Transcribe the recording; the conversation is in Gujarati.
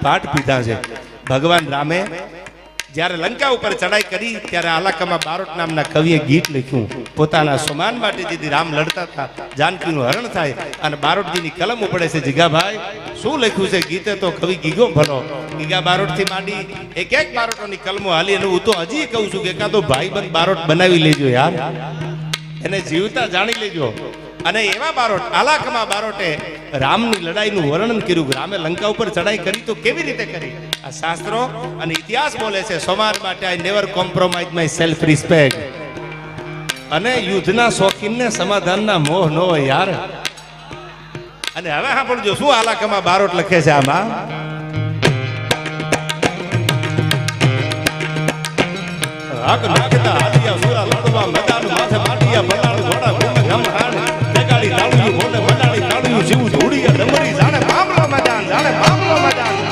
પાઠ પીધા છે. ભગવાન રામે જ્યારે લંકા ઉપર ચડાઈ કરી ત્યારે આલાકામાં બારોટ નામના કવિએ ગીત લખ્યું. પોતાના સમાન માટે જેથી રામ લડતા હતા, જાનકીનું હરણ થાય અને બારોટજીની કલમ ઉપડે છે. જીગાભાઈ શું લખ્યું છે ગીતે? તો કવિ ગીગો ભલો ગીગા બારોટથી માંડી એક એક બારોટોની કલમો હાલી. અને હું તો હજી કહું છું કે એકાદો ભાઈબંધ બારોટ બનાવી લેજો યાર, એને જીવતા જાણી લેજો. અને એવા બારોટ આલાકમાં બારોટે રામની લડાઈનું વર્ણન કર્યું. રામે લંકા ઉપર ચડાઈ કરી તો કેવી રીતે કરી? આ શાસ્ત્રો અને ઇતિહાસ બોલે છે સમાજ માટે I never compromise my self respect. અને યુદ્ધના શોખીનને સમાધાનના મોહ ન હોય યાર. અને હવે સાંભળજો શું આલાકમાં બારોટ લખે છે આમાં. હક નાખતા હાલિયા સુરા લડવા મેદાન માથે માટિયા બનાડ ઘોડા ઘોડા ગમ હાણ જગાડી તાળું મોઢે બનાડી તાળું જીવ ધોડિયા ડમરી